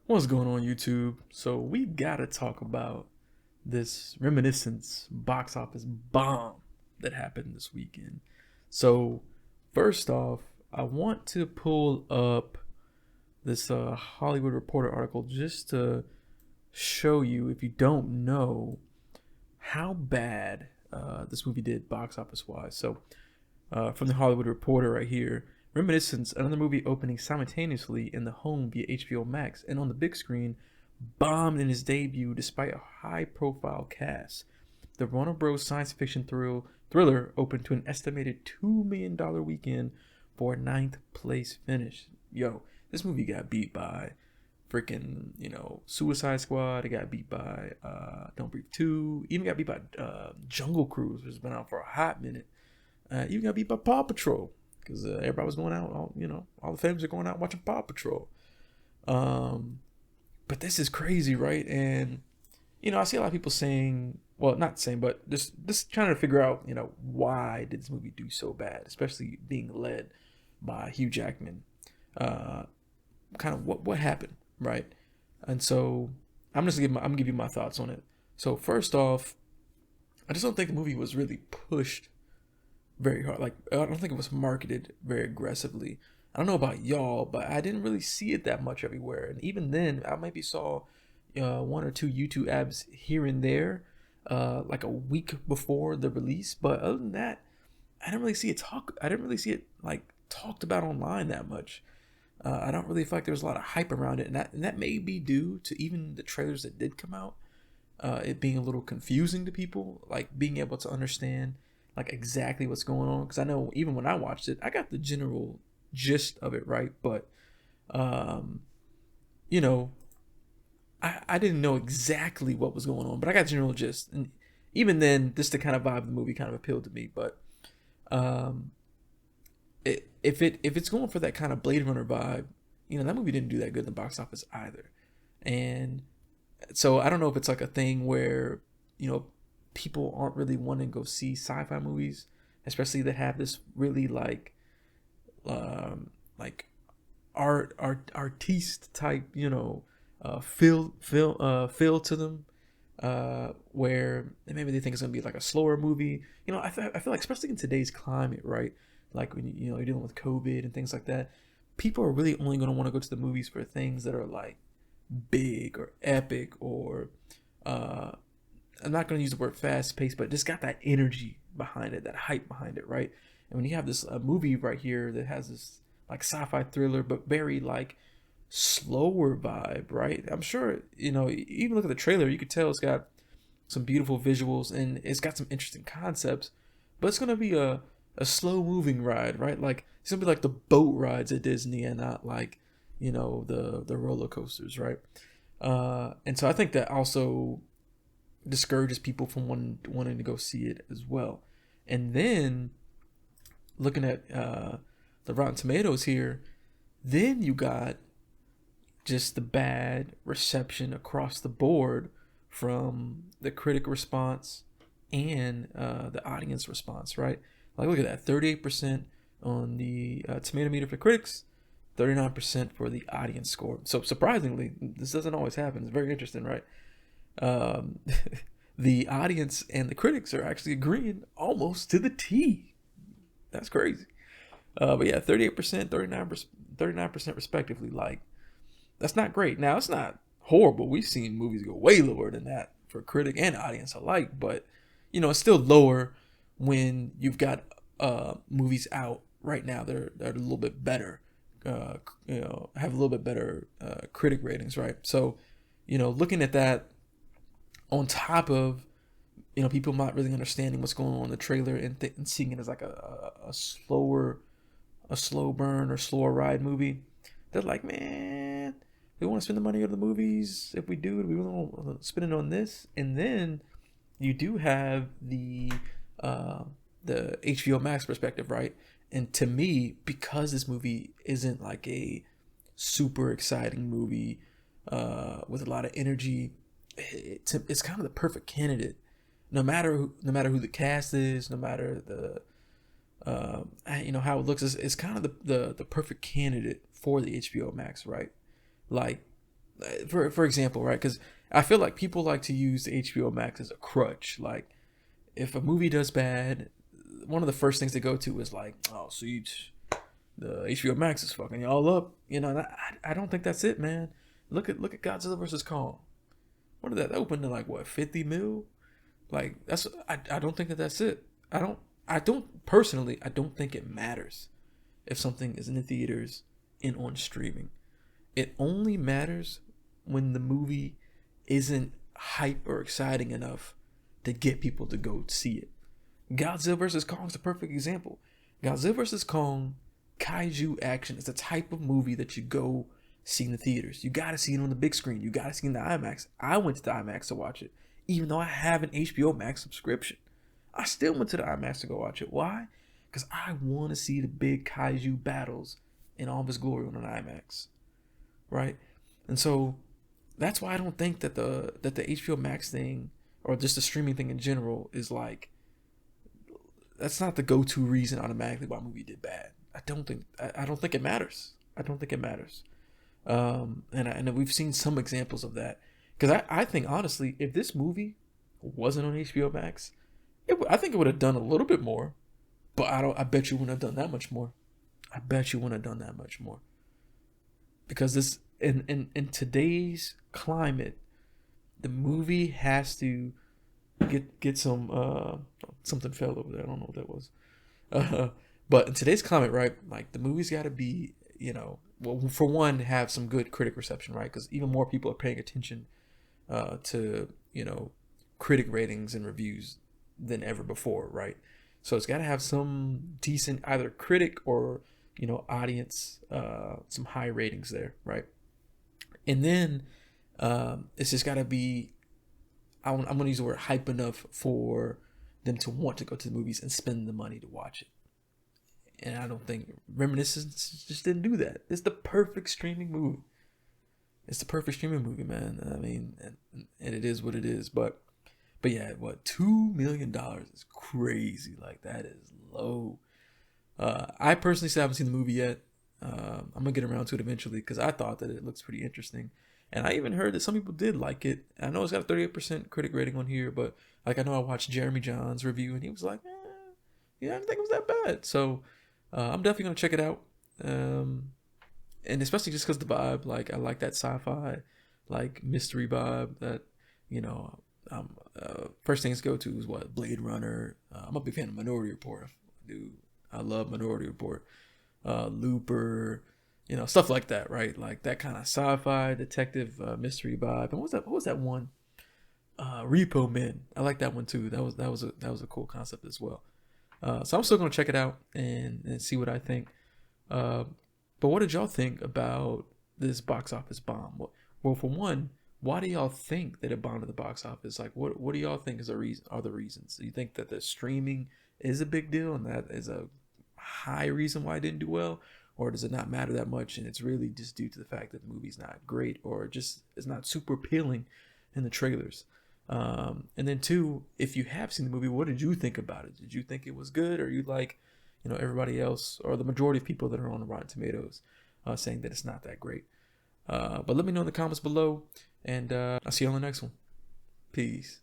What's going on, YouTube? So we gotta talk about this Reminiscence box office bomb that happened this weekend. So first off, I want to pull up this Hollywood Reporter article just to show you, if you don't know, how bad this movie did box office wise. So from the Hollywood Reporter right here. Reminiscence, another movie opening simultaneously in the home via HBO Max and on the big screen, bombed in its debut despite a high-profile cast. The Warner Bros. Science fiction thriller opened to an estimated $2 million weekend for a ninth place finish. Yo, this movie got beat by freaking, Suicide Squad. It got beat by Don't Breathe 2. Even got beat by Jungle Cruise, which has been out for a hot minute. Even got beat by Paw Patrol because everybody was going out. All the families are going out watching Paw Patrol. But this is crazy, right? And I see a lot of people saying, well, not saying, but just trying to figure out, why did this movie do so bad, especially being led by Hugh Jackman. Kind of what happened, right? And so I'm gonna give you my thoughts on it. So first off, I just don't think the movie was really pushed very hard. Like, I don't think it was marketed very aggressively. I don't know about y'all, but I didn't really see it that much everywhere. And even then, I maybe saw one or two YouTube ads here and there, like a week before the release. But other than that, I didn't really see it I didn't really see it like talked about online that much. I don't really feel like there was a lot of hype around it, and that may be due to even the trailers that did come out, it being a little confusing to people, like being able to understand like exactly what's going on. Because I know even when I watched it, I got the general gist of it, right? But um, you know, I didn't know exactly what was going on, but I got general gist, and even then, just the kind of vibe of the movie kind of appealed to me. But um, if it's going for that kind of Blade Runner vibe, that movie didn't do that good in the box office either. And so I don't know if it's like a thing where people aren't really wanting to go see sci-fi movies, especially that have this really like artiste type feel to them, where maybe they think it's gonna be like a slower movie. I feel like, especially in today's climate, right? Like when you're dealing with COVID and things like that, people are really only gonna want to go to the movies for things that are like big or epic or I'm not gonna use the word fast paced, but just got that energy behind it, that hype behind it, right? And when you have this movie right here that has this like sci-fi thriller, but very like slower vibe, right? I'm sure even look at the trailer, you could tell it's got some beautiful visuals and it's got some interesting concepts, but it's gonna be a slow moving ride, right? Like it's gonna be like the boat rides at Disney and not like the roller coasters, right? And so I think that also discourages people from wanting to go see it as well. And then looking at the Rotten Tomatoes here, then you got just the bad reception across the board from the critic response and the audience response, right? Like, look at that, 38% on the tomato meter for critics, 39% for the audience score. So surprisingly, this doesn't always happen. It's very interesting, right? Um, the audience and the critics are actually agreeing almost to the T. That's crazy. But yeah, 38%, 39% respectively. Like, that's not great. Now, it's not horrible. We've seen movies go way lower than that for critic and audience alike, but it's still lower when you've got movies out right now that are a little bit better. Have a little bit better critic ratings, right? So, looking at that on top of people not really understanding what's going on in the trailer and seeing it as like a slow burn or slower ride movie, they're like, man, we want to spend the money on the movies. If we do, we really want to spend it on this. And then you do have the HBO Max perspective, right? And to me, because this movie isn't like a super exciting movie with a lot of energy, it's kind of the perfect candidate. No matter who the cast is, no matter the how it looks, it's kind of the perfect candidate for the HBO Max, right? Like, For example, right? Because I feel like people like to use the HBO Max as a crutch. Like, if a movie does bad, one of the first things they go to is like, oh, see, the HBO Max is fucking y'all up. You know, and I don't think that's it, man. Look at Godzilla versus Kong. What did that open to, like, what, 50 mil? Like, I don't think that that's it. I don't personally, I don't think it matters if something is in the theaters and on streaming. It only matters when the movie isn't hype or exciting enough to get people to go see it. Godzilla vs. Kong is the perfect example. Godzilla vs. Kong, kaiju action is the type of movie that you go see in the theaters. You gotta see it on the big screen. You gotta see it in the IMAX. I went to the IMAX to watch it, even though I have an HBO Max subscription. I still went to the IMAX to go watch it. Why? Because I want to see the big kaiju battles in all of its glory on an IMAX, right? And so that's why I don't think that the HBO Max thing or just the streaming thing in general is like, that's not the go-to reason automatically why a movie did bad. I don't think it matters. I don't think it matters. And we've seen some examples of that. Because I think, honestly, if this movie wasn't on HBO Max, I think it would have done a little bit more. But I bet you wouldn't have done that much more. I bet you wouldn't have done that much more. Because this in today's climate, the movie has to get some something fell over there. I don't know what that was. But in today's climate, right? Like, the movie's got to be, well, for one, have some good critic reception, right? Because even more people are paying attention to critic ratings and reviews than ever before, right? So it's got to have some decent either critic or audience, some high ratings there, right? And then it's just got to be, I'm going to use the word hype enough for them to want to go to the movies and spend the money to watch it. And I don't think Reminiscence just didn't do that. It's the perfect streaming movie. It's the perfect streaming movie, man. I mean, and it is what it is. But yeah, what, $2 million is crazy. Like, that is low. I personally still haven't seen the movie yet. I'm gonna get around to it eventually because I thought that it looks pretty interesting, and I even heard that some people did like it. I know it's got a 38% critic rating on here, but like, I know I watched Jeremy John's review and he was like, yeah, I didn't think it was that bad. So I'm definitely gonna check it out, and especially just because the vibe. Like, I like that sci-fi, like, mystery vibe that first things go to is what, Blade Runner. I'm a big fan of Minority Report, dude. I love Minority Report. Looper, stuff like that, right? Like that kind of sci-fi detective mystery vibe. And what was that one? Repo Men. I like that one too. That was a cool concept as well. So I'm still gonna check it out and see what I think. But what did y'all think about this box office bomb? Well, for one, why do y'all think that it bombed at the box office? Like, what do y'all think are the reasons? Do you think that the streaming is a big deal and that is a high reason why it didn't do well, or does it not matter that much and it's really just due to the fact that the movie's not great or just is not super appealing in the trailers? And then two, if you have seen the movie, what did you think about it? Did you think it was good, or you like everybody else or the majority of people that are on Rotten Tomatoes saying that it's not that great? But let me know in the comments below, and I'll see you on the next one. Peace.